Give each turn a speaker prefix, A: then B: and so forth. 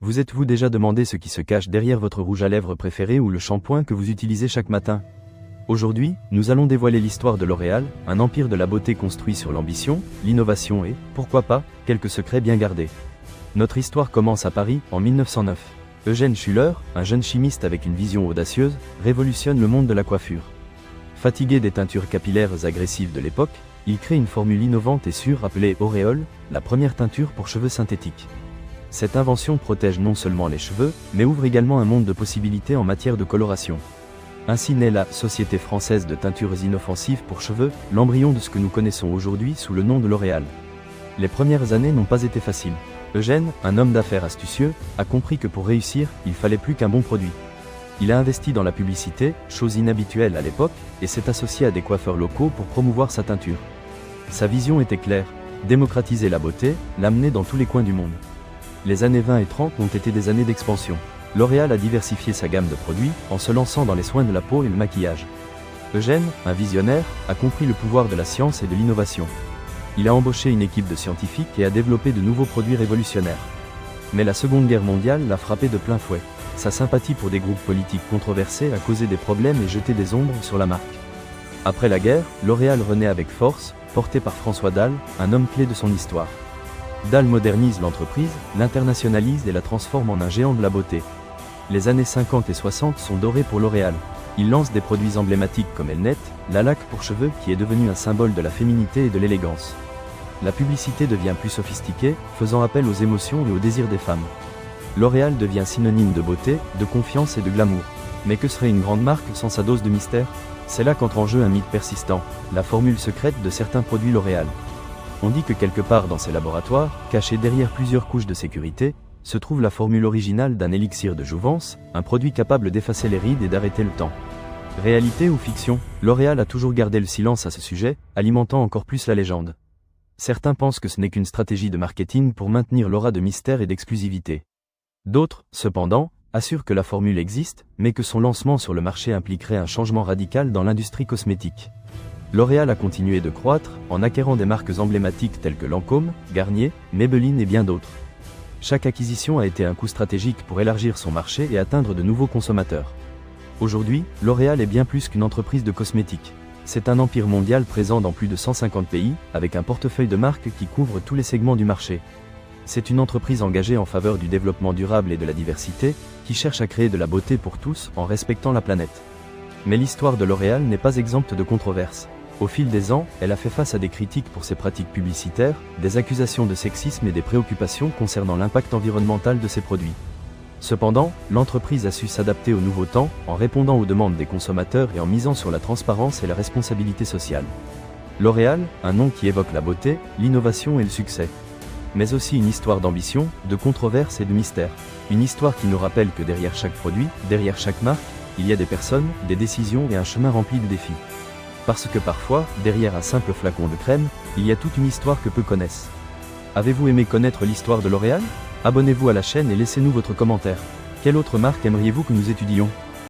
A: Vous êtes-vous déjà demandé ce qui se cache derrière votre rouge à lèvres préféré ou le shampoing que vous utilisez chaque matin? Aujourd'hui, nous allons dévoiler l'histoire de L'Oréal, un empire de la beauté construit sur l'ambition, l'innovation et, pourquoi pas, quelques secrets bien gardés. Notre histoire commence à Paris, en 1909. Eugène Schuller, un jeune chimiste avec une vision audacieuse, révolutionne le monde de la coiffure. Fatigué des teintures capillaires agressives de l'époque, il crée une formule innovante et sûre appelée Auréole, la première teinture pour cheveux synthétiques. Cette invention protège non seulement les cheveux, mais ouvre également un monde de possibilités en matière de coloration. Ainsi naît la Société française de teintures inoffensives pour cheveux, l'embryon de ce que nous connaissons aujourd'hui sous le nom de L'Oréal. Les premières années n'ont pas été faciles. Eugène, un homme d'affaires astucieux, a compris que pour réussir, il fallait plus qu'un bon produit. Il a investi dans la publicité, chose inhabituelle à l'époque, et s'est associé à des coiffeurs locaux pour promouvoir sa teinture. Sa vision était claire, démocratiser la beauté, l'amener dans tous les coins du monde. Les années 20 et 30 ont été des années d'expansion. L'Oréal a diversifié sa gamme de produits, en se lançant dans les soins de la peau et le maquillage. Eugène, un visionnaire, a compris le pouvoir de la science et de l'innovation. Il a embauché une équipe de scientifiques et a développé de nouveaux produits révolutionnaires. Mais la Seconde Guerre mondiale l'a frappé de plein fouet. Sa sympathie pour des groupes politiques controversés a causé des problèmes et jeté des ombres sur la marque. Après la guerre, L'Oréal renaît avec force, porté par François Dalle, un homme clé de son histoire. Dalle modernise l'entreprise, l'internationalise et la transforme en un géant de la beauté. Les années 50 et 60 sont dorées pour L'Oréal. Il lance des produits emblématiques comme Elnet, la laque pour cheveux qui est devenu un symbole de la féminité et de l'élégance. La publicité devient plus sophistiquée, faisant appel aux émotions et aux désirs des femmes. L'Oréal devient synonyme de beauté, de confiance et de glamour. Mais que serait une grande marque sans sa dose de mystère? C'est là qu'entre en jeu un mythe persistant, la formule secrète de certains produits L'Oréal. On dit que quelque part dans ces laboratoires, cachés derrière plusieurs couches de sécurité, se trouve la formule originale d'un élixir de jouvence, un produit capable d'effacer les rides et d'arrêter le temps. Réalité ou fiction, L'Oréal a toujours gardé le silence à ce sujet, alimentant encore plus la légende. Certains pensent que ce n'est qu'une stratégie de marketing pour maintenir l'aura de mystère et d'exclusivité. D'autres, cependant, assurent que la formule existe, mais que son lancement sur le marché impliquerait un changement radical dans l'industrie cosmétique. L'Oréal a continué de croître, en acquérant des marques emblématiques telles que Lancôme, Garnier, Maybelline et bien d'autres. Chaque acquisition a été un coup stratégique pour élargir son marché et atteindre de nouveaux consommateurs. Aujourd'hui, L'Oréal est bien plus qu'une entreprise de cosmétiques. C'est un empire mondial présent dans plus de 150 pays, avec un portefeuille de marques qui couvre tous les segments du marché. C'est une entreprise engagée en faveur du développement durable et de la diversité, qui cherche à créer de la beauté pour tous en respectant la planète. Mais l'histoire de L'Oréal n'est pas exempte de controverses. Au fil des ans, elle a fait face à des critiques pour ses pratiques publicitaires, des accusations de sexisme et des préoccupations concernant l'impact environnemental de ses produits. Cependant, l'entreprise a su s'adapter aux nouveaux temps, en répondant aux demandes des consommateurs et en misant sur la transparence et la responsabilité sociale. L'Oréal, un nom qui évoque la beauté, l'innovation et le succès. Mais aussi une histoire d'ambition, de controverse et de mystère. Une histoire qui nous rappelle que derrière chaque produit, derrière chaque marque, il y a des personnes, des décisions et un chemin rempli de défis. Parce que parfois, derrière un simple flacon de crème, il y a toute une histoire que peu connaissent. Avez-vous aimé connaître l'histoire de L'Oréal? Abonnez-vous à la chaîne et laissez-nous votre commentaire. Quelle autre marque aimeriez-vous que nous étudions?